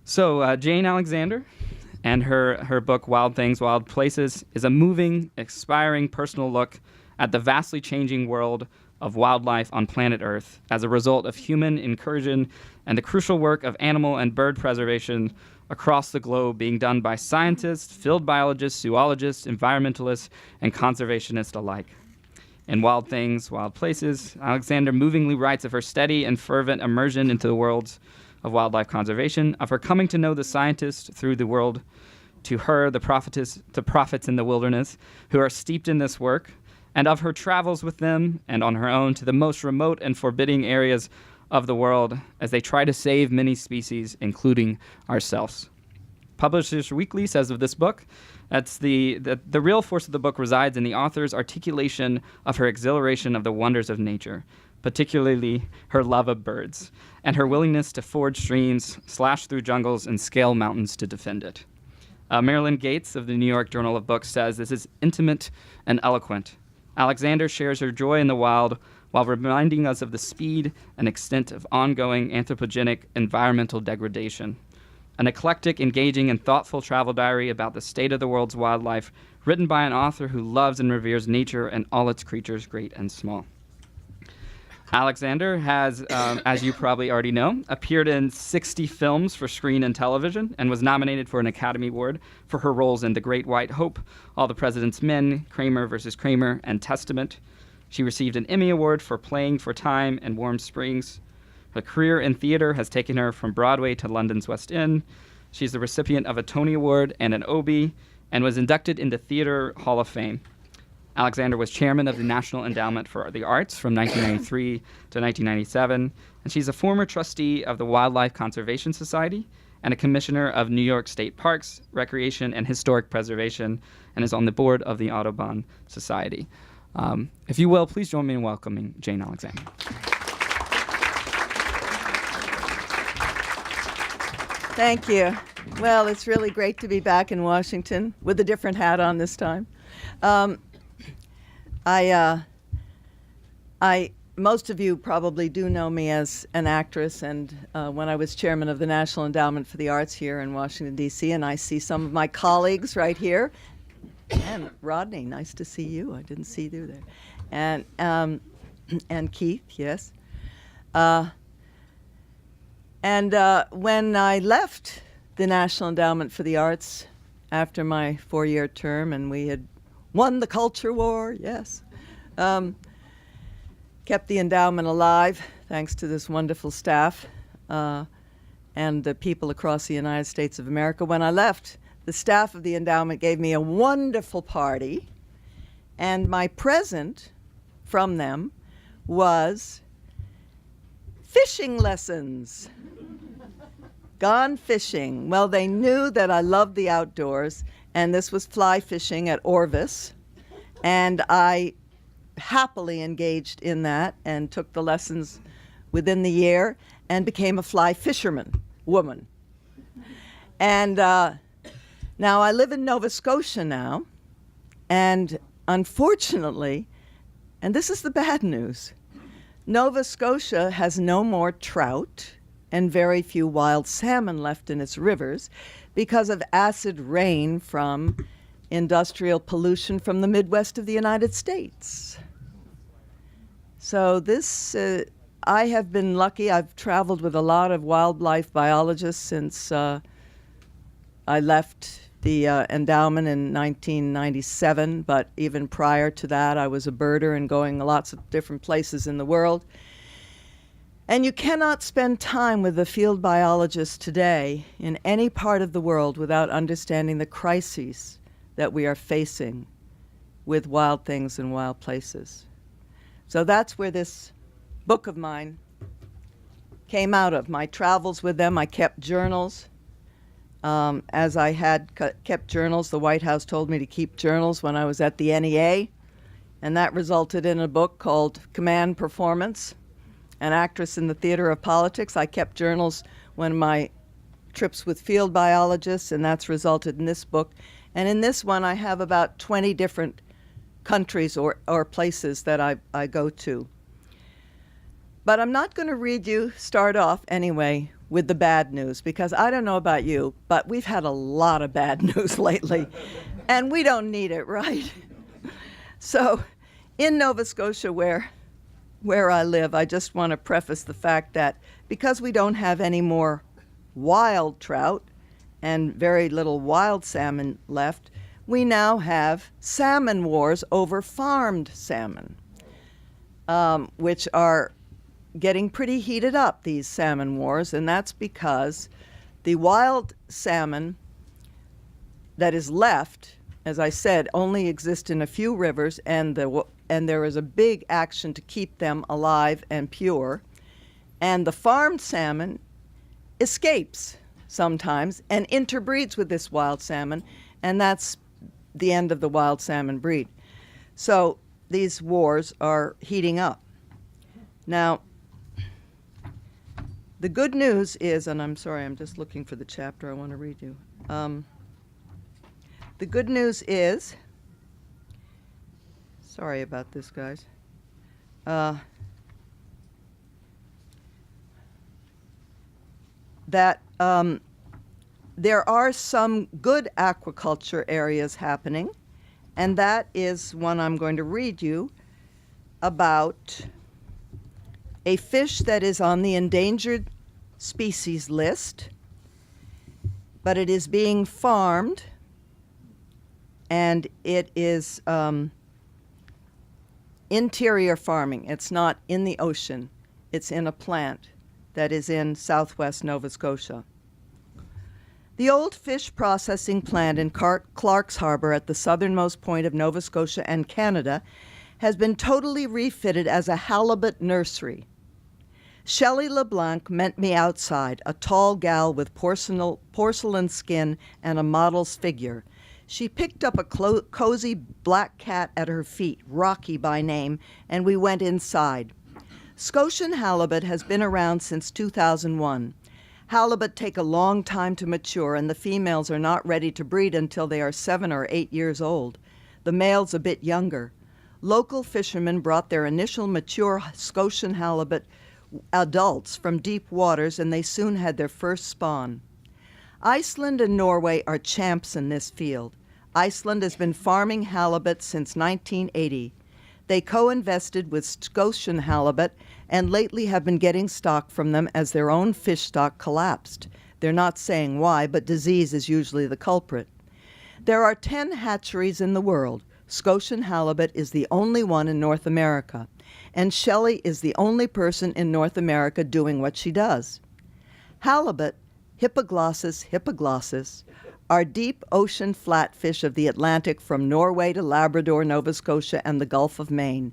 So Jane Alexander and her book Wild Things, Wild Places is a moving, inspiring personal look at the vastly changing world of wildlife on planet Earth as a result of human incursion and the crucial work of animal and bird preservation across the globe being done by scientists, field biologists, zoologists, environmentalists, and conservationists alike. In Wild Things, Wild Places, Alexander movingly writes of her steady and fervent immersion into the worlds of wildlife conservation, of her coming to know the scientists through the world, to her, the prophets in the wilderness, who are steeped in this work, and of her travels with them and on her own to the most remote and forbidding areas of the world as they try to save many species, including ourselves. Publishers Weekly says of this book, that's the real force of the book resides in the author's articulation of her exhilaration of the wonders of nature, particularly her love of birds, and her willingness to ford streams, slash through jungles, and scale mountains to defend it. Marilyn Gates of the New York Journal of Books says this is intimate and eloquent. Alexander shares her joy in the wild while reminding us of the speed and extent of ongoing anthropogenic environmental degradation. An eclectic, engaging, and thoughtful travel diary about the state of the world's wildlife, written by an author who loves and reveres nature and all its creatures, great and small. Alexander has, as you probably already know, appeared in 60 films for screen and television and was nominated for an Academy Award for her roles in The Great White Hope, All the President's Men, Kramer vs. Kramer, and Testament. She received an Emmy Award for Playing for Time and Warm Springs. Her career in theater has taken her from Broadway to London's West End. She's the recipient of a Tony Award and an Obie and was inducted into Theater Hall of Fame. Alexander was chairman of the National Endowment for the Arts from 1993 to 1997, and she's a former trustee of the Wildlife Conservation Society and a commissioner of New York State Parks, Recreation, and Historic Preservation, and is on the board of the Audubon Society. If you will, please join me in welcoming Jane Alexander. Thank you. Well, it's really great to be back in Washington with a different hat on this time. Most of you probably do know me as an actress, and when I was chairman of the National Endowment for the Arts here in Washington, D.C., and I see some of my colleagues right here. And Rodney, nice to see you. I didn't see you there. And Keith, yes. When I left the National Endowment for the Arts after my 4-year term, and we had won the culture war, yes, kept the endowment alive thanks to this wonderful staff and the people across the United States of America. When I left, the staff of the endowment gave me a wonderful party, and my present from them was fishing lessons. Gone fishing. Well, they knew that I loved the outdoors, and this was fly fishing at Orvis, and I happily engaged in that and took the lessons within the year and became a fly fisherman woman. And now I live in Nova Scotia now, and unfortunately, and this is the bad news, Nova Scotia has no more trout and very few wild salmon left in its rivers because of acid rain from industrial pollution from the Midwest of the United States. So this, I have been lucky. I've traveled with a lot of wildlife biologists since I left the endowment in 1997, but even prior to that, I was a birder and going lots of different places in the world. And you cannot spend time with a field biologist today in any part of the world without understanding the crises that we are facing with wild things and wild places. So that's where this book of mine came out of. My travels with them, I kept journals. As I had kept journals, the White House told me to keep journals when I was at the NEA, and that resulted in a book called Command Performance, An Actress in the Theater of Politics. I kept journals when my trips with field biologists, and that's resulted in this book. And in this one, I have about 20 different countries or places that I go to. But I'm not going to start off anyway, with the bad news, because I don't know about you, but we've had a lot of bad news lately, and we don't need it, right? So in Nova Scotia, where I live, I just want to preface the fact that because we don't have any more wild trout and very little wild salmon left, we now have salmon wars over farmed salmon, which are getting pretty heated up, these salmon wars, and that's because the wild salmon that is left, as I said, only exist in a few rivers, and there is a big action to keep them alive and pure. And the farmed salmon escapes sometimes and interbreeds with this wild salmon, and that's the end of the wild salmon breed. So these wars are heating up. Now, the good news is, and I'm sorry, I'm just looking for the chapter I want to read you. The good news is, sorry about this, guys. That there are some good aquaculture areas happening, and that is one I'm going to read you about a fish that is on the endangered species list, but it is being farmed, and it is interior farming. It's not in the ocean. It's in a plant that is in southwest Nova Scotia. The old fish processing plant in Clark's Harbor at the southernmost point of Nova Scotia and Canada has been totally refitted as a halibut nursery. Shelley LeBlanc met me outside, a tall gal with porcelain skin and a model's figure. She picked up a cozy black cat at her feet, Rocky by name, and we went inside. Scotian halibut has been around since 2001. Halibut take a long time to mature, and the females are not ready to breed until they are 7 or 8 years old. The males a bit younger. Local fishermen brought their initial mature Scotian halibut adults from deep waters, and they soon had their first spawn. Iceland and Norway are champs in this field. Iceland has been farming halibut since 1980. They co-invested with Scotian halibut and lately have been getting stock from them as their own fish stock collapsed. They're not saying why, but disease is usually the culprit. There are 10 hatcheries in the world. Scotian halibut is the only one in North America, and Shelley is the only person in North America doing what she does. Halibut, Hippoglossus, are deep ocean flatfish of the Atlantic from Norway to Labrador, Nova Scotia, and the Gulf of Maine.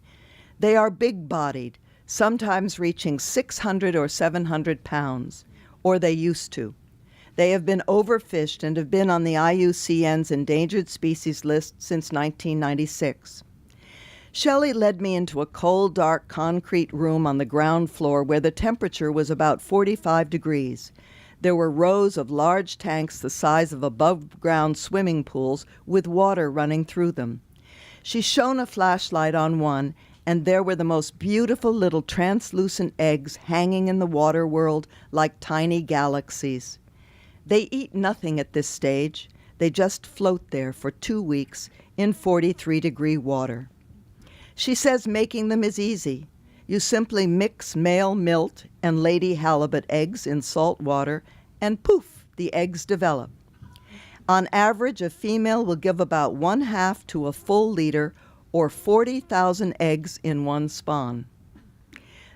They are big-bodied, sometimes reaching 600 or 700 pounds, or they used to. They have been overfished and have been on the IUCN's endangered species list since 1996. Shelley led me into a cold, dark concrete room on the ground floor where the temperature was about 45 degrees. There were rows of large tanks the size of above-ground swimming pools with water running through them. She shone a flashlight on one, and there were the most beautiful little translucent eggs hanging in the water world like tiny galaxies. They eat nothing at this stage. They just float there for 2 weeks in 43-degree water. She says making them is easy. You simply mix male milt and lady halibut eggs in salt water, and poof, the eggs develop. On average, a female will give about 1/2 to a full liter, or 40,000 eggs in one spawn.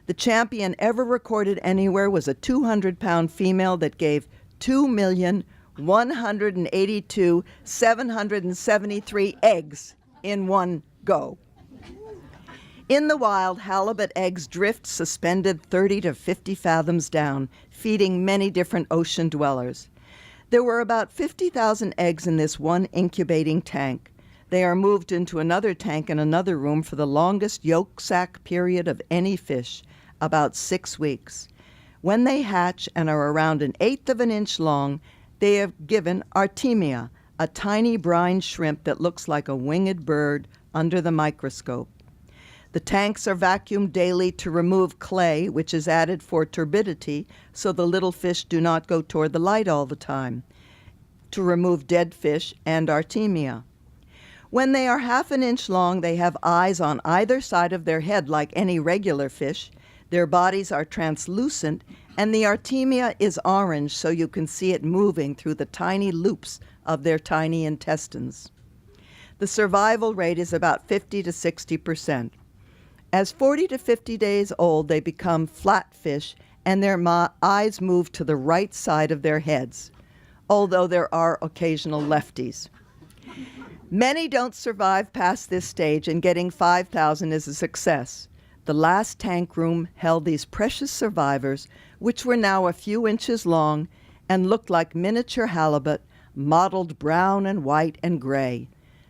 The champion ever recorded anywhere was a 200-pound female that gave 2,182,773 eggs in one go. In the wild, halibut eggs drift suspended 30 to 50 fathoms down, feeding many different ocean dwellers. There were about 50,000 eggs in this one incubating tank. They are moved into another tank in another room for the longest yolk sac period of any fish, about 6 weeks. When they hatch and are around 1/8 of an inch long, they have given Artemia, a tiny brine shrimp that looks like a winged bird under the microscope. The tanks are vacuumed daily to remove clay, which is added for turbidity, so the little fish do not go toward the light all the time, to remove dead fish and artemia. When they are half an inch long, they have eyes on either side of their head like any regular fish. Their bodies are translucent, and the artemia is orange, so you can see it moving through the tiny loops of their tiny intestines. The survival rate is about 50 to 60%. As 40 to 50 days old, they become flat fish, and their eyes move to the right side of their heads, although there are occasional lefties. Many don't survive past this stage, and getting 5,000 is a success. The last tank room held these precious survivors, which were now a few inches long and looked like miniature halibut, mottled brown and white and gray.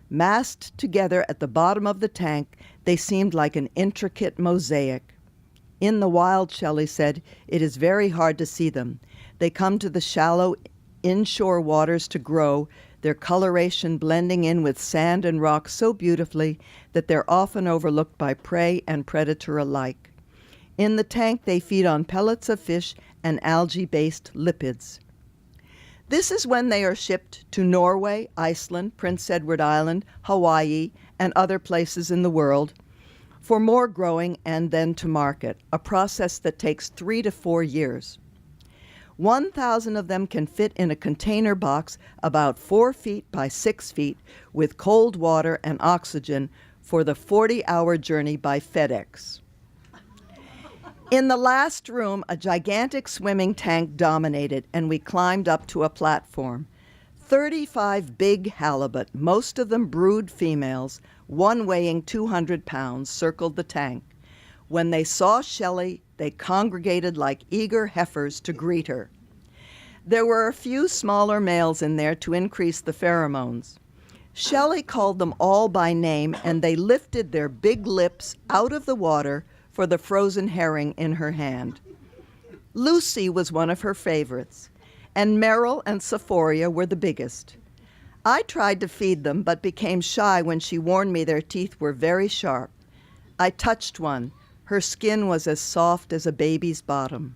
Massed together at the bottom of the tank, they seemed like an intricate mosaic. In the wild, Shelley said, it is very hard to see them. They come to the shallow inshore waters to grow, their coloration blending in with sand and rock so beautifully that they're often overlooked by prey and predator alike. In the tank, they feed on pellets of fish and algae-based lipids. This is when they are shipped to Norway, Iceland, Prince Edward Island, Hawaii, and other places in the world for more growing and then to market, a process that takes 3 to 4 years. 1,000 of them can fit in a container box about 4 feet by 6 feet with cold water and oxygen for the 40-hour journey by FedEx. In the last room, a gigantic swimming tank dominated, and we climbed up to a platform. 35 big halibut, most of them brood females, one weighing 200 pounds, circled the tank. When they saw Shelley, they congregated like eager heifers to greet her. There were a few smaller males in there to increase the pheromones. Shelley called them all by name, and they lifted their big lips out of the water for the frozen herring in her hand. Lucy was one of her favorites, and Merrill and Sephoria were the biggest. I tried to feed them, but became shy when she warned me their teeth were very sharp. I touched one. Her skin was as soft as a baby's bottom.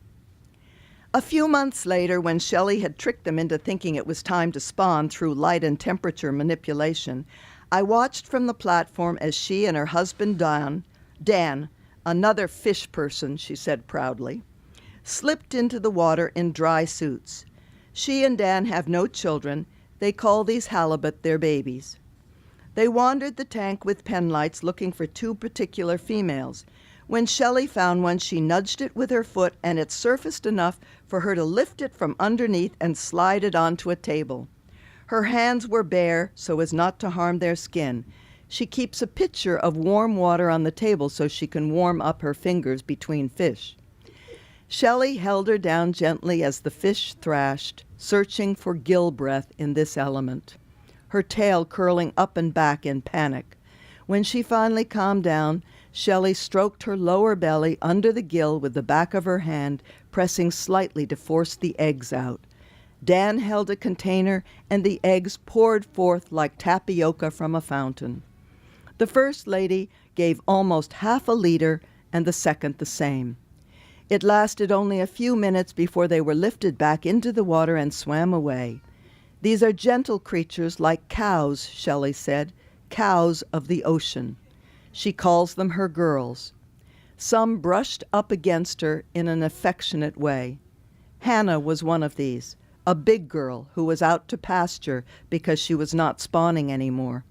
A few months later, when Shelley had tricked them into thinking it was time to spawn through light and temperature manipulation, I watched from the platform as she and her husband Dan, another fish person, she said proudly, slipped into the water in dry suits. She and Dan have no children. They call these halibut their babies. They wandered the tank with penlights looking for 2 particular females. When Shelley found one, she nudged it with her foot, and it surfaced enough for her to lift it from underneath and slide it onto a table. Her hands were bare so as not to harm their skin. She keeps a pitcher of warm water on the table so she can warm up her fingers between fish. Shelley held her down gently as the fish thrashed, searching for gill breath in this element, her tail curling up and back in panic. When she finally calmed down, Shelley stroked her lower belly under the gill with the back of her hand, pressing slightly to force the eggs out. Dan held a container, and the eggs poured forth like tapioca from a fountain. The first lady gave almost half a liter, and the second the same. It lasted only a few minutes before they were lifted back into the water and swam away. These are gentle creatures like cows, Shelley said, cows of the ocean. She calls them her girls. Some brushed up against her in an affectionate way. Hannah was one of these, a big girl who was out to pasture because she was not spawning anymore.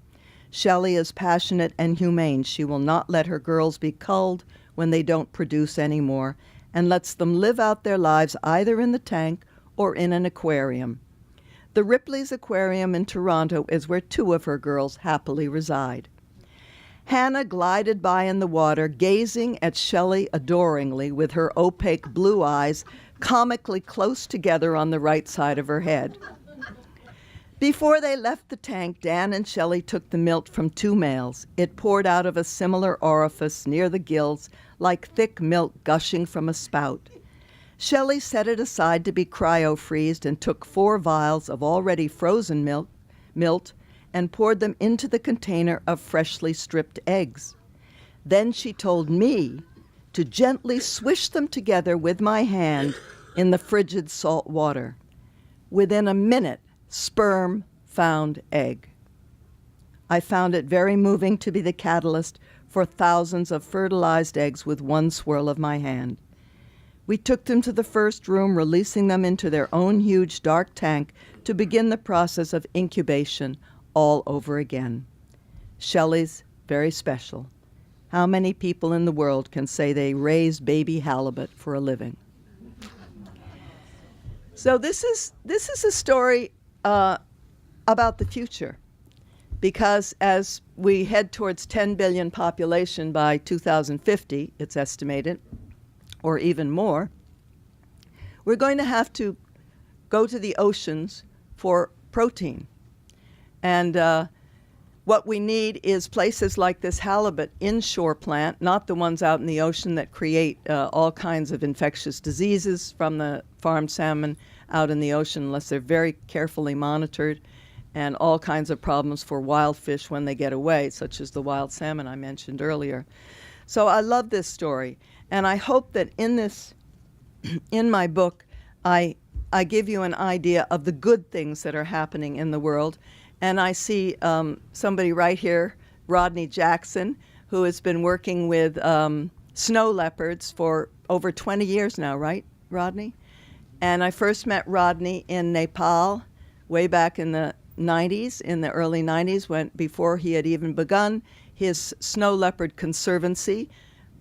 Shelley is passionate and humane. She will not let her girls be culled when they don't produce anymore, and lets them live out their lives either in the tank or in an aquarium. The Ripley's Aquarium in Toronto is where 2 of her girls happily reside. Hannah glided by in the water, gazing at Shelley adoringly with her opaque blue eyes comically close together on the right side of her head. Before they left the tank, Dan and Shelley took the milk from 2 males. It poured out of a similar orifice near the gills, like thick milk gushing from a spout. Shelley set it aside to be cryo-freezed and took 4 vials of already frozen milk and poured them into the container of freshly stripped eggs. Then she told me to gently swish them together with my hand in the frigid salt water. Within a minute, sperm found egg. I found it very moving to be the catalyst for thousands of fertilized eggs with one swirl of my hand. We took them to the first room, releasing them into their own huge dark tank to begin the process of incubation all over again. Shelley's very special. How many people in the world can say they raised baby halibut for a living? So this is a story about the future, because as we head towards 10 billion population by 2050, it's estimated, or even more, we're going to have to go to the oceans for protein. And what we need is places like this halibut inshore plant, not the ones out in the ocean that create all kinds of infectious diseases from the farmed salmon out in the ocean unless they're very carefully monitored, and all kinds of problems for wild fish when they get away, such as the wild salmon I mentioned earlier. So I love this story, and I hope that in my book, I give you an idea of the good things that are happening in the world. And I see somebody right here, Rodney Jackson, who has been working with snow leopards for over 20 years now, right, Rodney? And I first met Rodney in Nepal way back in the 90s, in the early 90s, before he had even begun his snow leopard conservancy.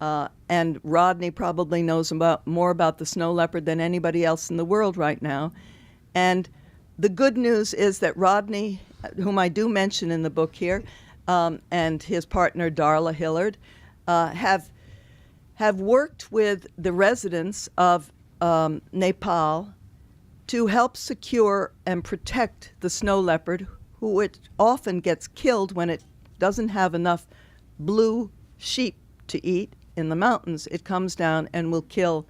And Rodney probably knows more about the snow leopard than anybody else in the world right now. And the good news is that Rodney, whom I do mention in the book here, and his partner Darla Hillard, have worked with the residents of Nepal to help secure and protect the snow leopard, who it often gets killed when it doesn't have enough blue sheep to eat in the mountains. It comes down and will kill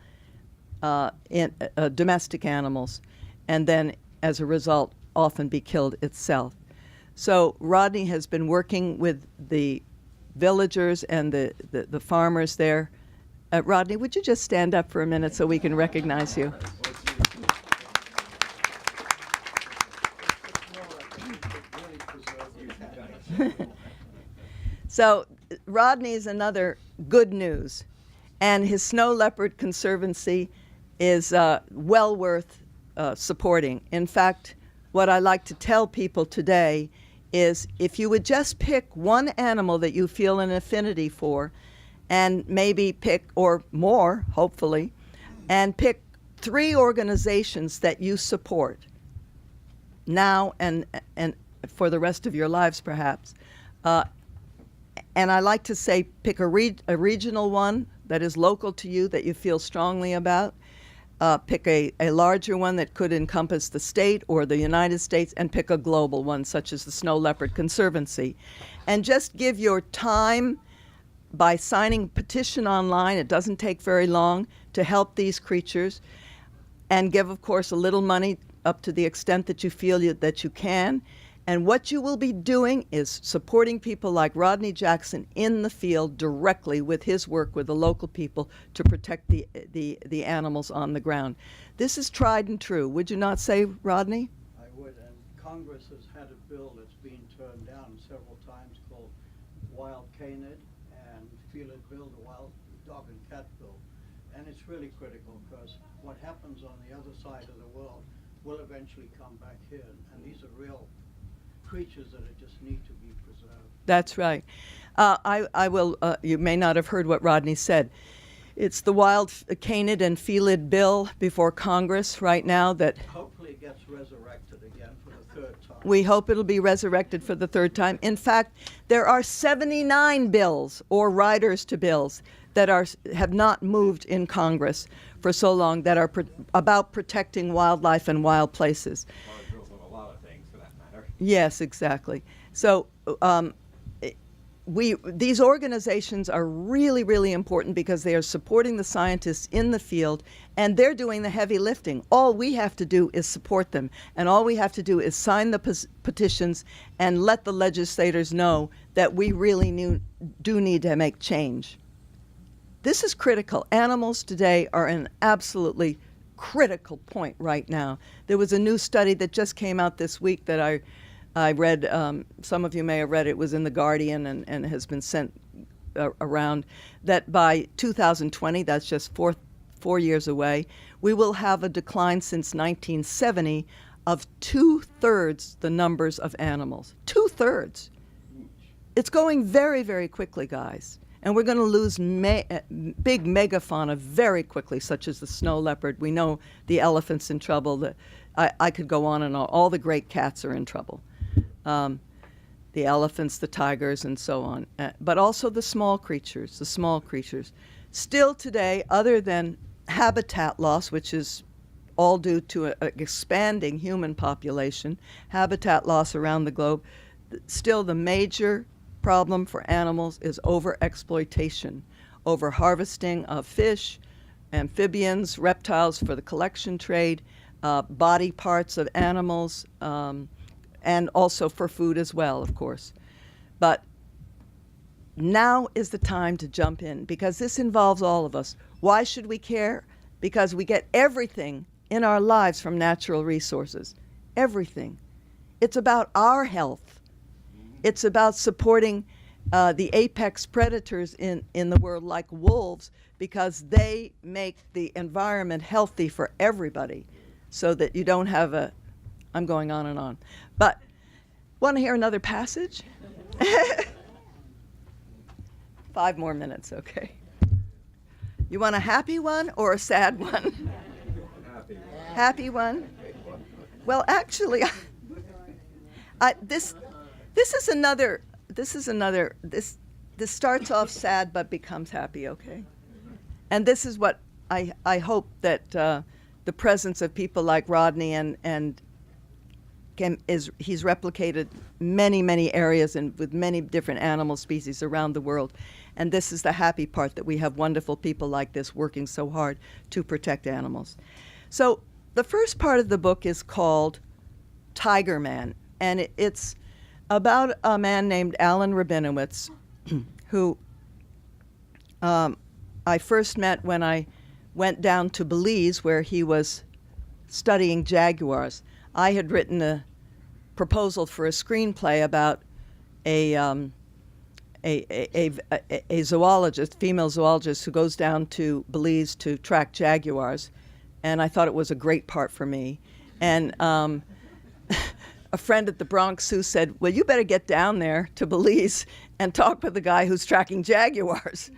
domestic animals, and then as a result often be killed itself. So Rodney has been working with the villagers and the farmers there. Rodney, would you just stand up for a minute so we can recognize you? So Rodney is another good news, and his snow leopard conservancy is well worth supporting. In fact, what I like to tell people today is if you would just pick one animal that you feel an affinity for, and maybe pick, or more, hopefully, and pick 3 organizations that you support now and for the rest of your lives, perhaps. And I like to say pick a regional one that is local to you that you feel strongly about. Pick a larger one that could encompass the state or the United States, and pick a global one such as the Snow Leopard Conservancy. And just give your time by signing a petition online. It doesn't take very long to help these creatures, and give, of course, a little money up to the extent that you feel that you can. And what you will be doing is supporting people like Rodney Jackson in the field directly with his work with the local people to protect the animals on the ground. This is tried and true. Would you not say, Rodney? I would. And Congress has had a bill that's been turned down several times called Wild Canid and Feeled Bill, the Wild Dog and Cat Bill. And it's really critical because what happens on the other side of the world will eventually come back here. And these are real creatures that just need to be preserved. That's right. I will, you may not have heard what Rodney said. It's the Wild Canid and Feeled Bill before Congress right now that hopefully it gets resurrected again for the 3rd time. We hope it'll be resurrected for the 3rd time. In fact, there are 79 bills or riders to bills that have not moved in Congress for so long that are about protecting wildlife and wild places. A lot of things for that matter. Yes, exactly. So these organizations are really, really important because they are supporting the scientists in the field, and they're doing the heavy lifting. All we have to do is support them, and all we have to do is sign the petitions and let the legislators know that we really do need to make change. This is critical. Animals today are an absolutely critical point right now. There was a new study that just came out this week that I read. Some of you may have read it. It was in The Guardian and has been sent around, that by 2020, that's just four years away, we will have a decline since 1970 of 2/3 the numbers of animals. 2/3. It's going very, very quickly, guys. And we're going to lose big megafauna very quickly, such as the snow leopard. We know the elephant's in trouble. I could go on and on. All the great cats are in trouble. The elephants, the tigers, and so on. But also the small creatures, Still today, other than habitat loss, which is all due to an expanding human population, habitat loss around the globe, still the major problem for animals is overexploitation, over-harvesting of fish, amphibians, reptiles for the collection trade, body parts of animals, and also for food as well, of course. But now is the time to jump in, because this involves all of us. Why should we care? Because we get everything in our lives from natural resources. Everything. It's about our health. It's about supporting the apex predators in the world, like wolves, because they make the environment healthy for everybody, so that you don't have a... I'm going on and on. But want to hear another passage? 5 more minutes, okay. You want a happy one or a sad one? Happy one? Well, actually, this starts off sad but becomes happy, okay? And this is what I hope that the presence of people like Rodney he's replicated many areas and with many different animal species around the world. And this is the happy part, that we have wonderful people like this working so hard to protect animals. So the first part of the book is called Tiger Man, and it's about a man named Alan Rabinowitz, who I first met when I went down to Belize, where he was studying jaguars. I had written a proposal for a screenplay about a zoologist, female zoologist, who goes down to Belize to track jaguars, and I thought it was a great part for me. And a friend at the Bronx Zoo said, well, you better get down there to Belize and talk with the guy who's tracking jaguars.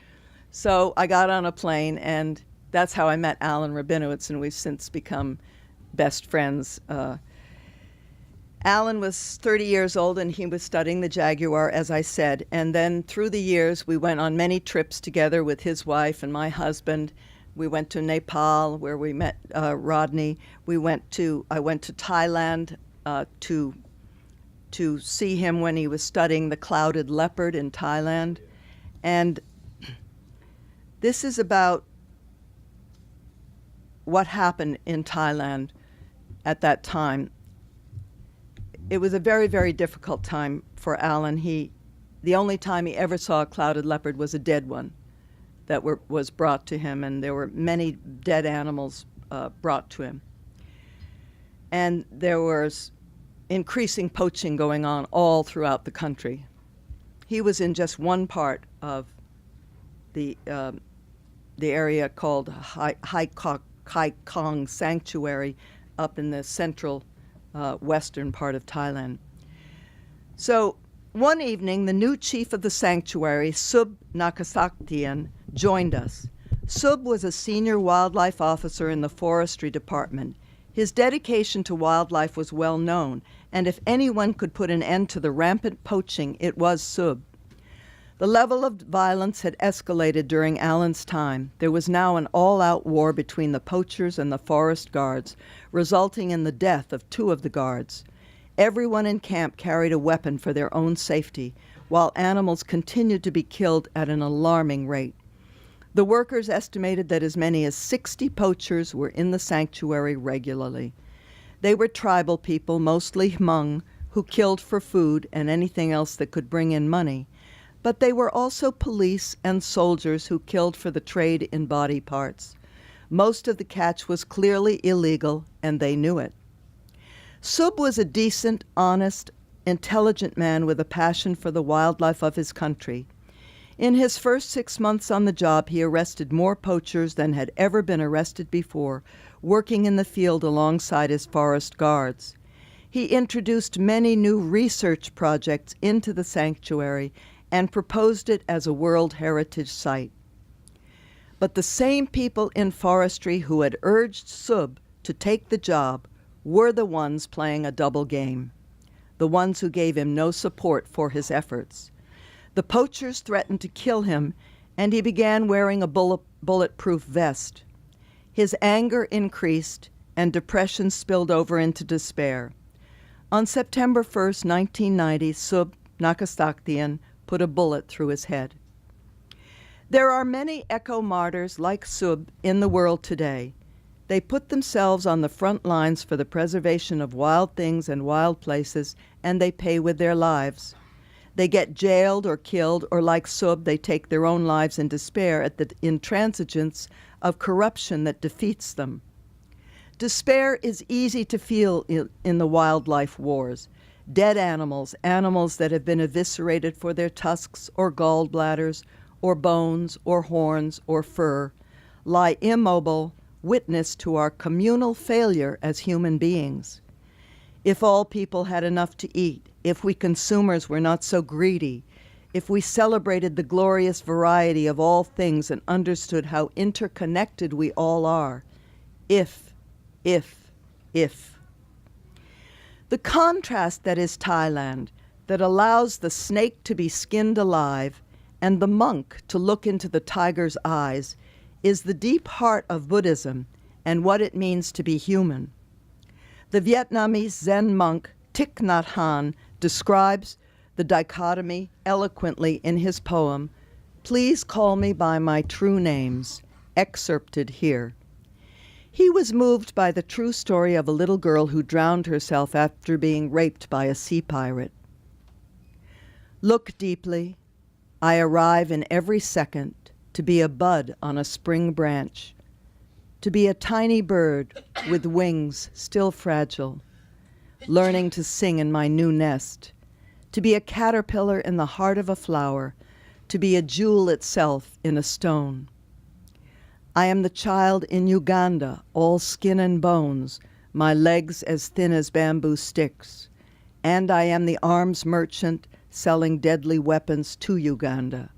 So I got on a plane, and that's how I met Alan Rabinowitz, and we've since become best friends. Alan was 30 years old, and he was studying the jaguar, as I said. And then through the years, we went on many trips together with his wife and my husband. We went to Nepal, where we met Rodney. I went to Thailand to see him when he was studying the clouded leopard in Thailand. And this is about what happened in Thailand at that time. It was a very, very difficult time for Alan. The only time he ever saw a clouded leopard was a dead one that was brought to him, and there were many dead animals brought to him. And there was increasing poaching going on all throughout the country. He was in just one part of the area called Hai Kong Sanctuary up in the central western part of Thailand. So one evening, the new chief of the sanctuary, Sub Naka, joined us. Sub was a senior wildlife officer in the forestry department. His dedication to wildlife was well known, and if anyone could put an end to the rampant poaching, it was Sub. The level of violence had escalated during Alan's time. There was now an all-out war between the poachers and the forest guards, resulting in the death of 2 of the guards. Everyone in camp carried a weapon for their own safety. while animals continued to be killed at an alarming rate. The workers estimated that as many as 60 poachers were in the sanctuary regularly. They were tribal people, mostly Hmong, who killed for food and anything else that could bring in money. But they were also police and soldiers who killed for the trade in body parts. Most of the catch was clearly illegal, and they knew it. Sub was a decent, honest, intelligent man with a passion for the wildlife of his country. In his first 6 months on the job, he arrested more poachers than had ever been arrested before, working in the field alongside his forest guards. He introduced many new research projects into the sanctuary and proposed it as a World Heritage Site. But the same people in forestry who had urged Sub to take the job were the ones playing a double game, the ones who gave him no support for his efforts. The poachers threatened to kill him, and he began wearing a bulletproof vest. His anger increased, and depression spilled over into despair. On September 1st, 1990, Sub Naka put a bullet through his head. There are many eco-martyrs like Sub in the world today. They put themselves on the front lines for the preservation of wild things and wild places, and they pay with their lives. They get jailed or killed, or like Sub, they take their own lives in despair at the intransigence of corruption that defeats them. Despair is easy to feel in the wildlife wars. Dead animals, animals that have been eviscerated for their tusks or gallbladders or bones or horns or fur, lie immobile, witness to our communal failure as human beings. If all people had enough to eat, if we consumers were not so greedy, if we celebrated the glorious variety of all things and understood how interconnected we all are, if. The contrast that is Thailand, that allows the snake to be skinned alive and the monk to look into the tiger's eyes, is the deep heart of Buddhism and what it means to be human. The Vietnamese Zen monk Thich Nhat Hanh describes the dichotomy eloquently in his poem, Please Call Me by My True Names, excerpted here. He was moved by the true story of a little girl who drowned herself after being raped by a sea pirate. Look deeply. I arrive in every second to be a bud on a spring branch, to be a tiny bird with wings still fragile, learning to sing in my new nest, to be a caterpillar in the heart of a flower, to be a jewel itself in a stone. I am the child in Uganda, all skin and bones, my legs as thin as bamboo sticks. And I am the arms merchant selling deadly weapons to Uganda.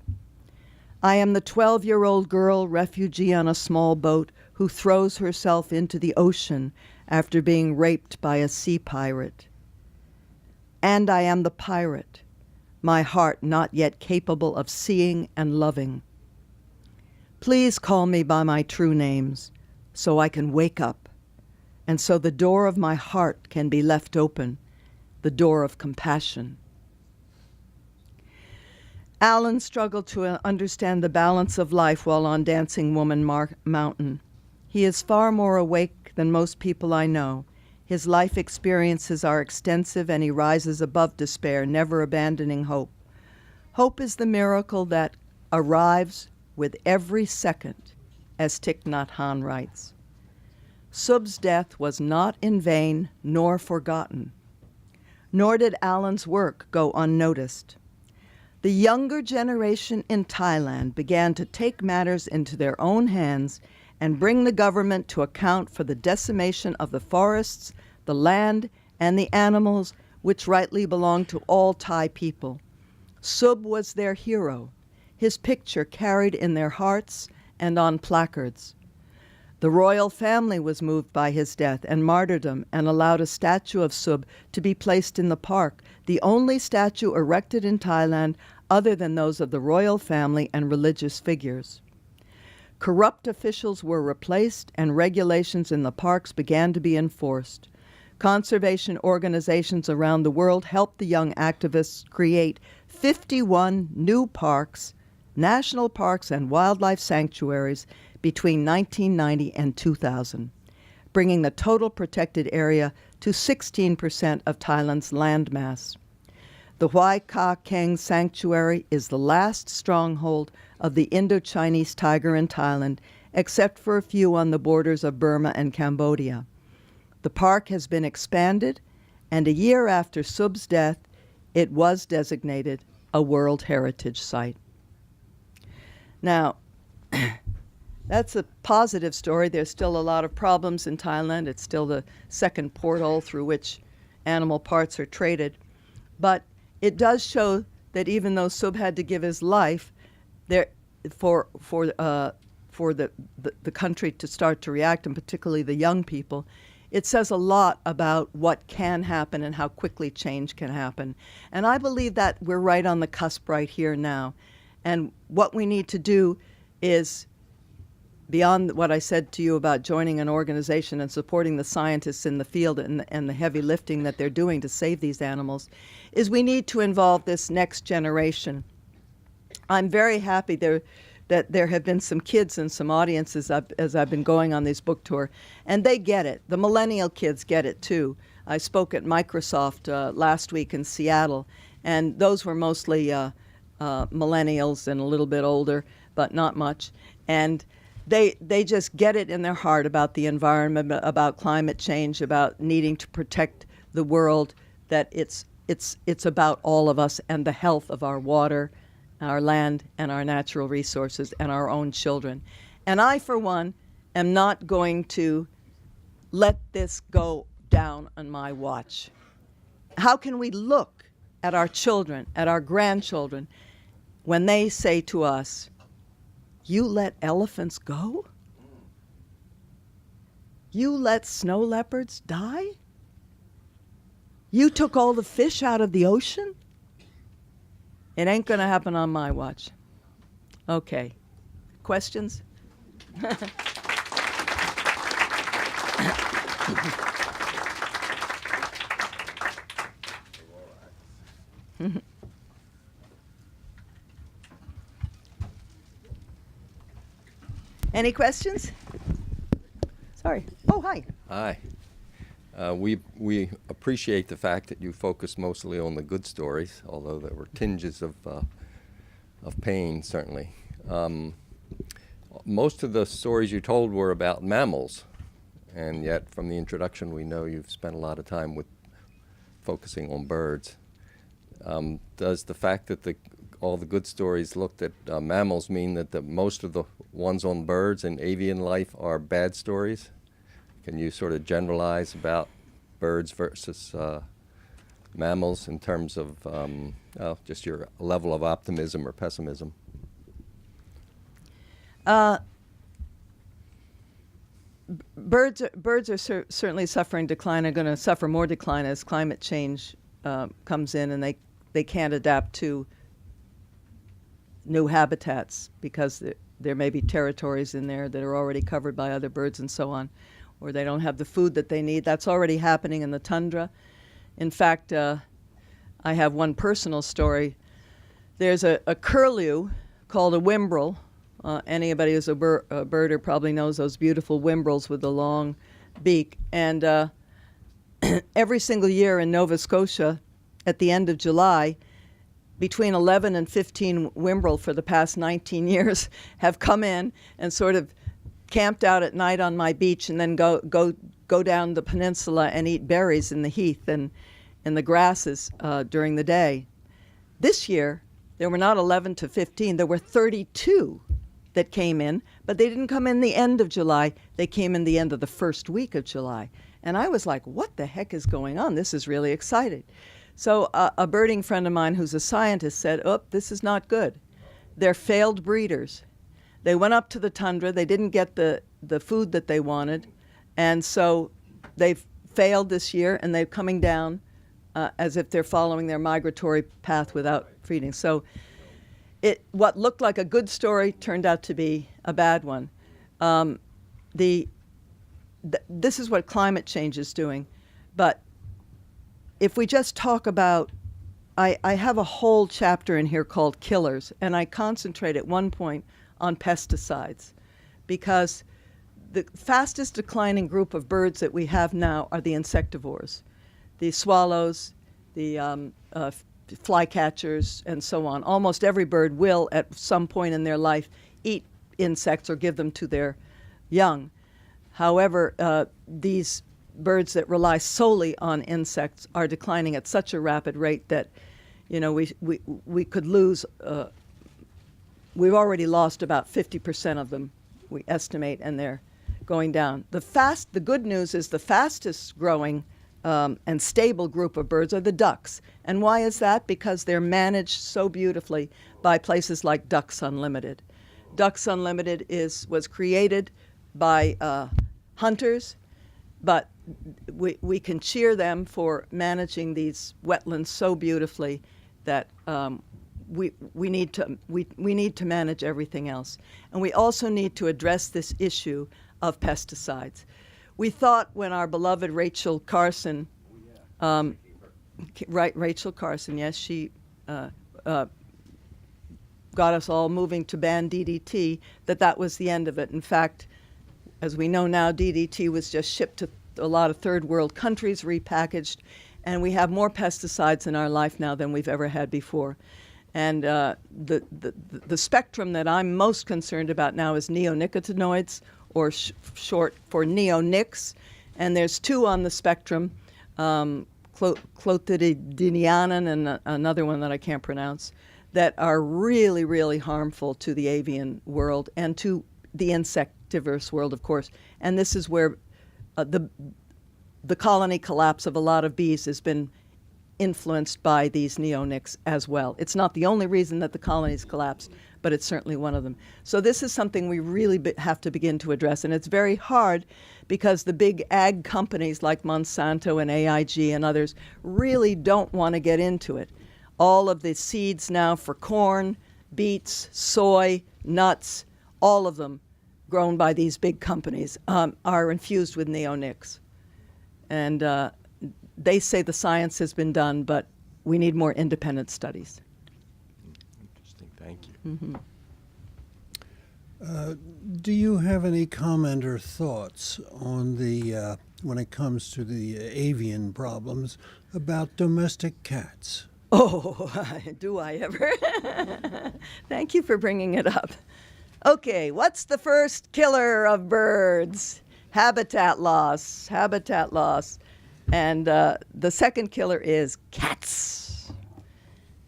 I am the 12-year-old girl refugee on a small boat who throws herself into the ocean after being raped by a sea pirate. And I am the pirate, my heart not yet capable of seeing and loving. Please call me by my true names so I can wake up, and so the door of my heart can be left open, the door of compassion. Alan struggled to understand the balance of life while on Dancing Woman Mountain. He is far more awake than most people I know. His life experiences are extensive, and he rises above despair, never abandoning hope. Hope is the miracle that arrives with every second, as Thich Nhat Hanh writes. Sub's death was not in vain nor forgotten, nor did Alan's work go unnoticed. The younger generation in Thailand began to take matters into their own hands and bring the government to account for the decimation of the forests, the land, and the animals which rightly belong to all Thai people. Sub was their hero, his picture carried in their hearts and on placards. The royal family was moved by his death and martyrdom and allowed a statue of Sub to be placed in the park, the only statue erected in Thailand other than those of the royal family and religious figures. Corrupt officials were replaced and regulations in the parks began to be enforced. Conservation organizations around the world helped the young activists create 51 new parks, national parks, and wildlife sanctuaries between 1990 and 2000, bringing the total protected area to 16% of Thailand's landmass. The Huay Ka Keng Sanctuary is the last stronghold of the Indo-Chinese tiger in Thailand, except for a few on the borders of Burma and Cambodia. The park has been expanded, and a year after Sub's death, it was designated a World Heritage Site. Now, that's a positive story. There's still a lot of problems in Thailand. It's still the second porthole through which animal parts are traded. But it does show that even though Sub had to give his life there for the country to start to react, and particularly the young people, it says a lot about what can happen and how quickly change can happen. And I believe that we're right on the cusp right here now. And what we need to do is, beyond what I said to you about joining an organization and supporting the scientists in the field and the heavy lifting that they're doing to save these animals, is we need to involve this next generation. I'm very happy that there have been some kids and some audiences as I've been going on this book tour, and they get it. The millennial kids get it too. I spoke at Microsoft last week in Seattle, and those were mostly millennials and a little bit older, but not much. And they just get it in their heart about the environment, about climate change, about needing to protect the world, that it's about all of us and the health of our water, our land, and our natural resources, and our own children. And I, for one, am not going to let this go down on my watch. How can we look at our children, at our grandchildren, when they say to us, "You let elephants go? You let snow leopards die? You took all the fish out of the ocean?" It ain't going to happen on my watch. Okay. Questions? Any questions? Sorry. Oh, hi. Hi. We appreciate the fact that you focus mostly on the good stories, although there were tinges of pain, certainly. Most of the stories you told were about mammals, and yet from the introduction we know you've spent a lot of time with focusing on birds. Does the fact that all the good stories looked at mammals mean that most of the ones on birds and avian life are bad stories? Can you sort of generalize about birds versus mammals in terms of just your level of optimism or pessimism? Birds are certainly suffering decline, are going to suffer more decline as climate change comes in, and they can't adapt to new habitats because there may be territories in there that are already covered by other birds and so on, or they don't have the food that they need. That's already happening in the tundra. In fact, I have one personal story. There's a curlew called a whimbrel. Anybody who's a birder probably knows those beautiful whimbrels with the long beak. And every single year in Nova Scotia, at the end of July, between 11 and 15 whimbrel for the past 19 years have come in and sort of camped out at night on my beach and then go down the peninsula and eat berries in the heath and in the grasses during the day. This year, there were not 11 to 15, there were 32 that came in, but they didn't come in the end of July, they came in the end of the first week of July. And I was like, what the heck is going on? This is really exciting. So a birding friend of mine who's a scientist said, oh, this is not good. They're failed breeders. They went up to the tundra, they didn't get the food that they wanted, and so they've failed this year, and they're coming down as if they're following their migratory path without feeding. So what looked like a good story turned out to be a bad one. This is what climate change is doing. But if we just talk about, I have a whole chapter in here called Killers, and I concentrate at one point on pesticides, because the fastest declining group of birds that we have now are the insectivores, the swallows, the flycatchers, and so on. Almost every bird will, at some point in their life, eat insects or give them to their young. However, these birds that rely solely on insects are declining at such a rapid rate that, we could lose. We've already lost about 50% of them, we estimate, and they're going down. The good news is the fastest growing and stable group of birds are the ducks. And why is that? Because they're managed so beautifully by places like Ducks Unlimited. Ducks Unlimited was created by hunters, but we can cheer them for managing these wetlands so beautifully that we need to manage everything else. And we also need to address this issue of pesticides. We thought when our beloved Rachel Carson, Rachel Carson, yes, she got us all moving to ban DDT, that was the end of it. In fact, as we know now, DDT was just shipped to a lot of third world countries, repackaged, and we have more pesticides in our life now than we've ever had before. And the spectrum that I'm most concerned about now is neonicotinoids, or short for neonics, and there's two on the spectrum, clothidianan and another one that I can't pronounce, that are really, really harmful to the avian world and to the insectivorous world, of course. And this is where the colony collapse of a lot of bees has been influenced by these neonics as well. It's not the only reason that the colonies collapse, but it's certainly one of them. So this is something we really have to begin to address, and it's very hard because the big ag companies like Monsanto and AIG and others really don't want to get into it. All of the seeds now for corn, beets, soy, nuts, all of them grown by these big companies are infused with neonics. And they say the science has been done, but we need more independent studies. Interesting, thank you. Mm-hmm. Do you have any comment or thoughts on the, when it comes to the avian problems, about domestic cats? Oh, do I ever? Thank you for bringing it up. Okay, what's the first killer of birds? Habitat loss, habitat loss. And the second killer is cats.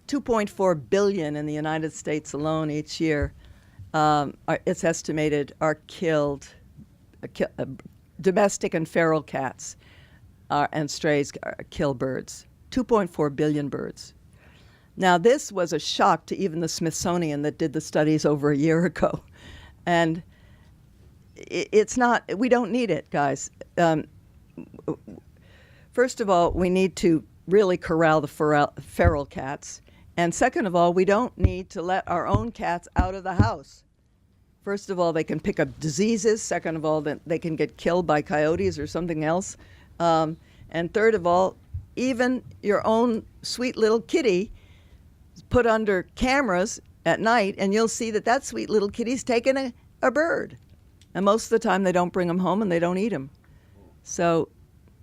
2.4 billion in the United States alone each year, it's estimated, are killed. Domestic and feral cats and strays kill birds. 2.4 billion birds. Now, this was a shock to even the Smithsonian that did the studies over a year ago. And it's not, we don't need it, guys. First of all, we need to really corral the feral cats. And second of all, we don't need to let our own cats out of the house. First of all, they can pick up diseases. Second of all, they can get killed by coyotes or something else. And third of all, even your own sweet little kitty is put under cameras at night, and you'll see that sweet little kitty's taking a bird. And most of the time, they don't bring them home and they don't eat them. So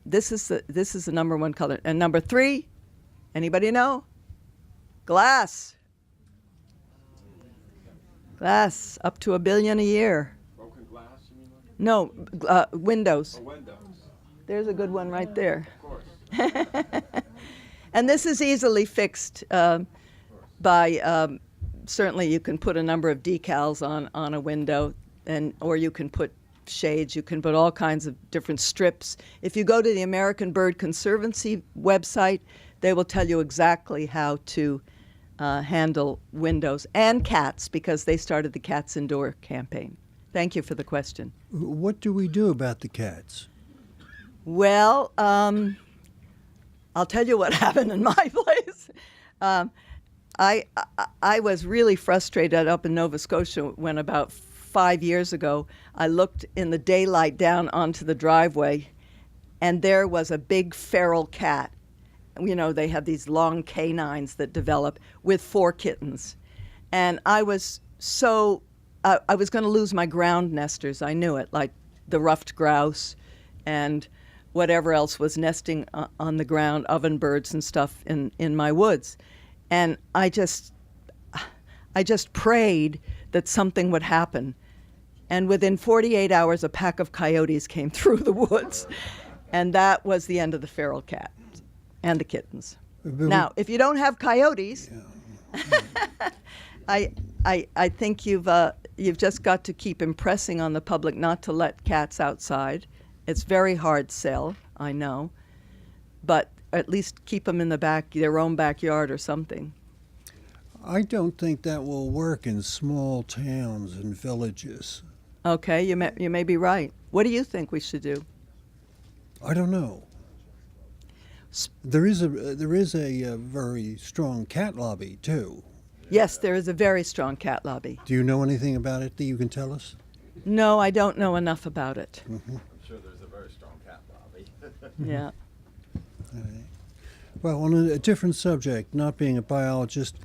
this is the number one color. And number three, anybody know? Glass. Glass, up to $1 billion a year. Broken glass, you mean? No, windows. Oh, windows. There's a good one right there. Of course. And this is easily fixed by, certainly you can put a number of decals on a window, or you can put shades, you can put all kinds of different strips. If you go to the American Bird Conservancy website, they will tell you exactly how to handle windows and cats, because they started the Cats Indoor campaign. Thank you for the question. What do we do about the cats? Well, I'll tell you what happened in my place. I was really frustrated up in Nova Scotia when about 5 years ago I looked in the daylight down onto the driveway and there was a big feral cat. You know, they have these long canines that develop with 4 kittens. And I was so, I was going to lose my ground nesters. I knew it, like the ruffed grouse and whatever else was nesting on the ground, ovenbirds and stuff in my woods. And I just prayed that something would happen. And within 48 hours, a pack of coyotes came through the woods. And that was the end of the feral cat and the kittens. Now, if you don't have coyotes, I think you've just got to keep impressing on the public not to let cats outside. It's very hard sell, I know, but at least keep them in their own backyard or something. I don't think that will work in small towns and villages. Okay, you may be right. What do you think we should do? I don't know. There is a very strong cat lobby too. Yes, there is a very strong cat lobby. Do you know anything about it that you can tell us? No, I don't know enough about it. Mm-hmm. I'm sure there's a very strong cat lobby. Yeah. All right. Well, on a different subject, not being a biologist,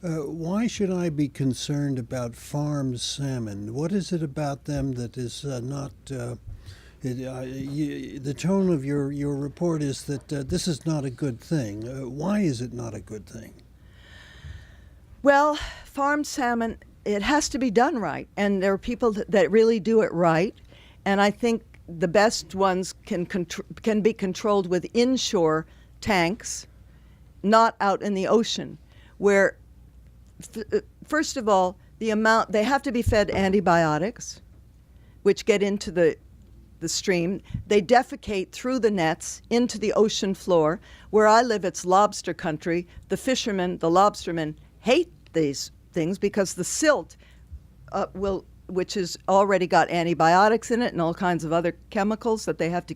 why should I be concerned about farmed salmon? What is it about them that is not... the tone of your report is that this is not a good thing. Why is it not a good thing? Well, farmed salmon, it has to be done right. And there are people that really do it right. And I think the best ones can be controlled with inshore tanks, not out in the ocean, where, first of all, they have to be fed antibiotics, which get into the stream. They defecate through the nets into the ocean floor. Where I live, it's lobster country. The fishermen, the lobstermen, hate these things because the silt which has already got antibiotics in it and all kinds of other chemicals that they have to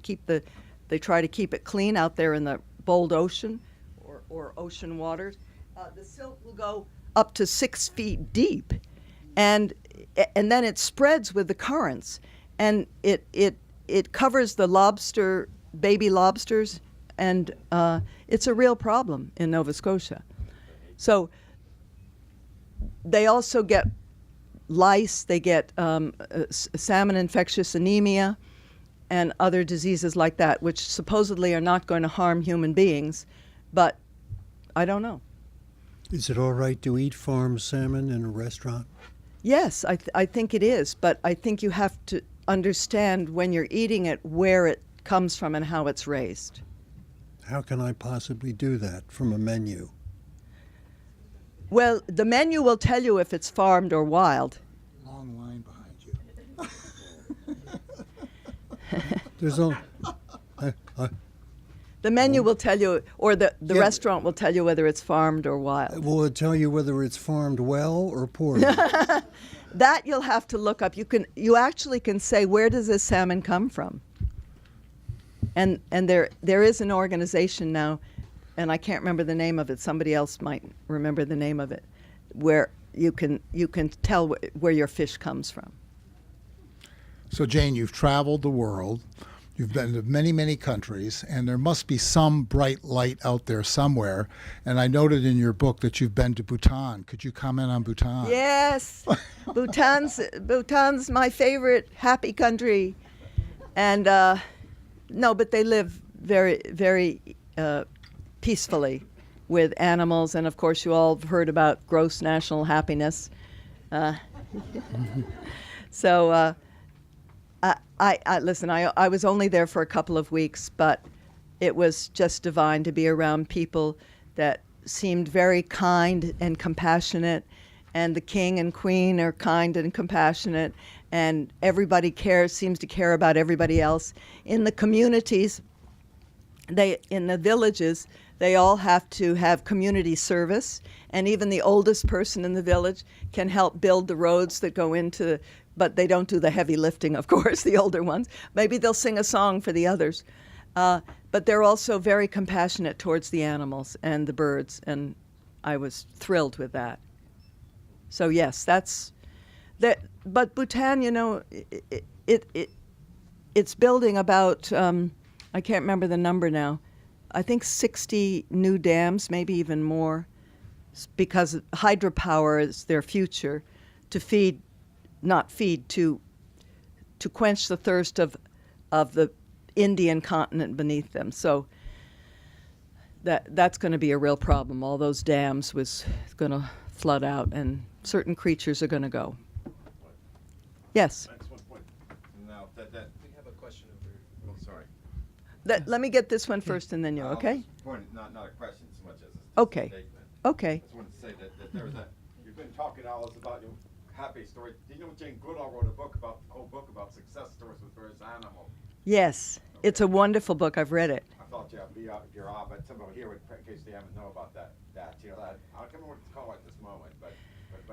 they try to keep it clean out there in the bold ocean or ocean waters. The silt will go up to 6 feet deep, and then it spreads with the currents, and it covers the baby lobsters, and it's a real problem in Nova Scotia. So they also get lice, they get salmon infectious anemia, and other diseases like that, which supposedly are not going to harm human beings, but I don't know. Is it all right to eat farmed salmon in a restaurant? Yes, I think it is, but I think you have to understand when you're eating it where it comes from and how it's raised. How can I possibly do that from a menu? Well, the menu will tell you if it's farmed or wild. Long line behind you. There's only... The menu will tell you, or the Yeah. restaurant will tell you whether it's farmed or wild. Will it tell you whether it's farmed well or poorly? That you'll have to look up. You actually can say, where does this salmon come from? And there is an organization now, and I can't remember the name of it. Somebody else might remember the name of it, where you can tell where your fish comes from. So, Jane, you've traveled the world. You've been to many, many countries, and there must be some bright light out there somewhere. And I noted in your book that you've been to Bhutan. Could you comment on Bhutan? Yes, Bhutan's my favorite happy country, and no, but they live very, very peacefully with animals, and of course you all have heard about gross national happiness. So I listen. I was only there for a couple of weeks, but it was just divine to be around people that seemed very kind and compassionate, and the king and queen are kind and compassionate, and everybody seems to care about everybody else. In the communities, in the villages, they all have to have community service, and even the oldest person in the village can help build the roads that go into, but they don't do the heavy lifting, of course, the older ones. Maybe they'll sing a song for the others. But they're also very compassionate towards the animals and the birds, and I was thrilled with that. So yes, that's that. But Bhutan, you know, it's building about I can't remember the number now. I think 60 new dams, maybe even more, because hydropower is their future to feed, not feed, to quench the thirst of the Indian continent beneath them. So that's going to be a real problem. All those dams was going to flood out, and certain creatures are going to go. Yes. Next one point. Now, we have a question over. Oh, sorry. Let me get this one first, and then you. Okay. Not a question so much as Okay. a statement. Okay. I just wanted to say that there was you've been talking all this about your happy story. Do you know Jane Goodall wrote a whole book about success stories with various animals? Yes, it's a wonderful book. I've read it. I thought you'd be your but some of here, in case they haven't know about that, you know, I can't remember what it's called at this moment, but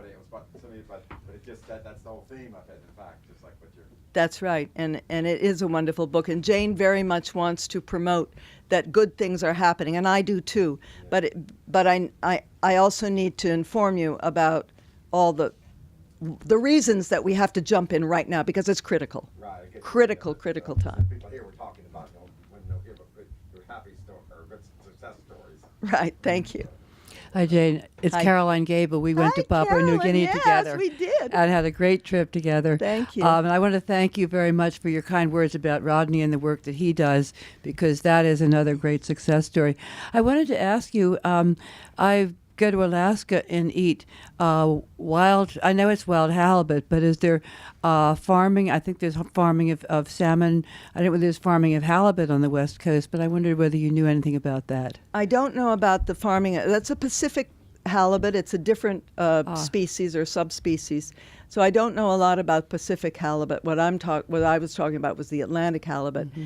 it was about something, but it just, that's the whole theme of it, in fact, just like what you're. That's right, and it is a wonderful book. And Jane very much wants to promote that good things are happening, and I do too. Yeah. But I also need to inform you about all the reasons that we have to jump in right now, because it's critical. Right. Critical time. People here were talking about when they'll hear about your happy story or good success stories. Right. Thank you. Hi, Jane. It's Hi. Caroline Gable. We went Hi, to Papua New Carolyn. Guinea Yes, together. we did. And had a great trip together. Thank you. And I want to thank you very much for your kind words about Rodney and the work that he does, because that is another great success story. I wanted to ask you, I go to Alaska and eat wild, I know it's wild halibut, but is there farming? I think there's farming of salmon. I don't know whether there's farming of halibut on the West Coast, but I wondered whether you knew anything about that. I don't know about the farming. That's a Pacific halibut. It's a different species or subspecies. So I don't know a lot about Pacific halibut. What I was talking about was the Atlantic halibut. Mm-hmm.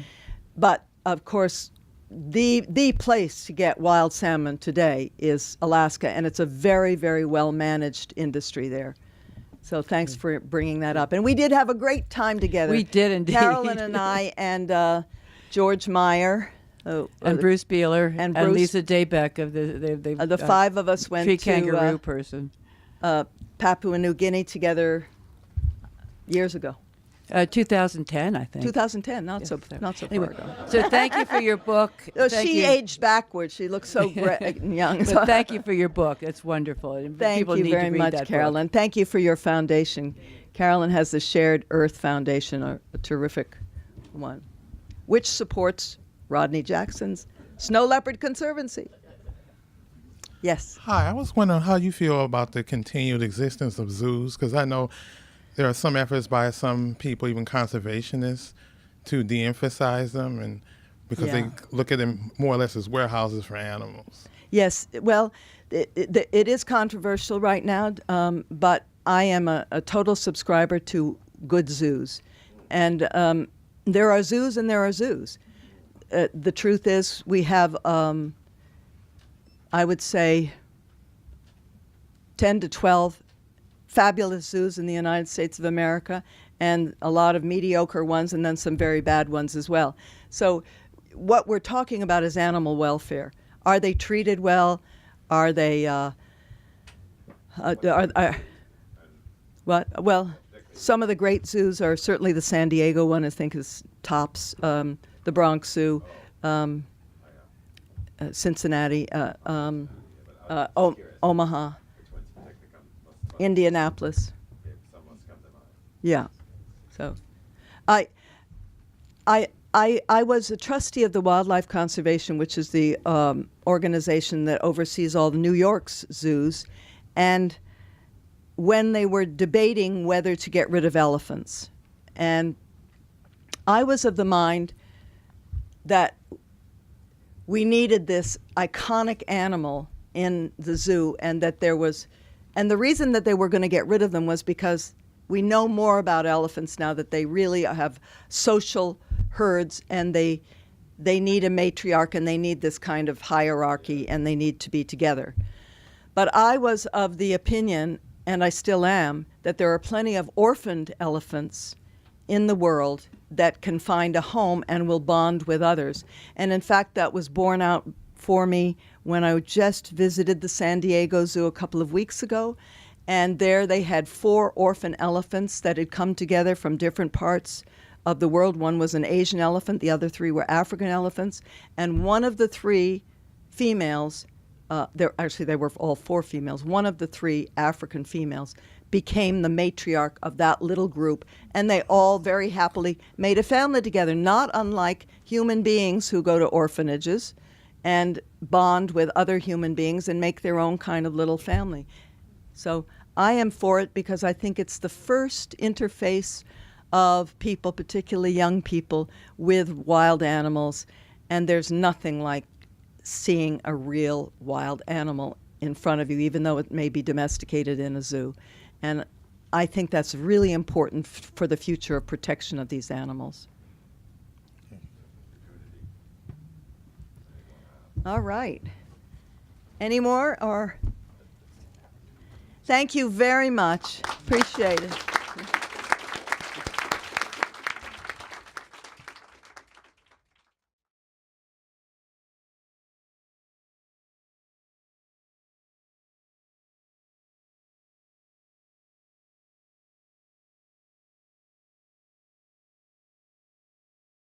But of course, the place to get wild salmon today is Alaska, and it's a very, very well managed industry there. So thanks for bringing that up. And we did have a great time together. We did indeed. Carolyn and I and George Meyer. And Bruce Beeler and Lisa Daybeck of the five of us went tree to kangaroo person. Papua New Guinea together years ago. 2010, I think. 2010, not so anyway, far ago. So thank you for your book. She aged backwards. She looks so young. But thank you for your book. It's wonderful. Thank People you need very to read much, that Carolyn. book. Thank you for your foundation. Carolyn has the Shared Earth Foundation, a terrific one, which supports Rodney Jackson's Snow Leopard Conservancy. Yes. Hi, I was wondering how you feel about the continued existence of zoos, because I know there are some efforts by some people, even conservationists, to de-emphasize them, and because they look at them more or less as warehouses for animals. Yes, well, it is controversial right now, but I am a total subscriber to good zoos. And there are zoos and there are zoos. The truth is we have, I would say, 10 to 12 fabulous zoos in the United States of America, and a lot of mediocre ones, and then some very bad ones as well. So what we're talking about is animal welfare. Are they treated well? Are they, what? Well, some of the great zoos are certainly the San Diego one, I think is tops, the Bronx Zoo, Cincinnati, Omaha, Indianapolis. Yeah. So I was a trustee of the Wildlife Conservation, which is the organization that oversees all the New York's zoos, and when they were debating whether to get rid of elephants. And I was of the mind that we needed this iconic animal in the zoo, and that there was, and the reason that they were going to get rid of them was because we know more about elephants now, that they really have social herds, and they need a matriarch, and they need this kind of hierarchy, and they need to be together. But I was of the opinion, and I still am, that there are plenty of orphaned elephants in the world that can find a home and will bond with others. And in fact, that was borne out for me when I just visited the San Diego Zoo a couple of weeks ago. And there they had 4 orphan elephants that had come together from different parts of the world. One was an Asian elephant, the other 3 were African elephants, and one of the 3 females, they were all 4 females, one of the 3 African females became the matriarch of that little group, and they all very happily made a family together, not unlike human beings who go to orphanages and bond with other human beings and make their own kind of little family. So I am for it because I think it's the first interface of people, particularly young people, with wild animals, and there's nothing like seeing a real wild animal in front of you, even though it may be domesticated in a zoo. And I think that's really important for the future of protection of these animals. All right. Any more? Or thank you very much. Appreciate it.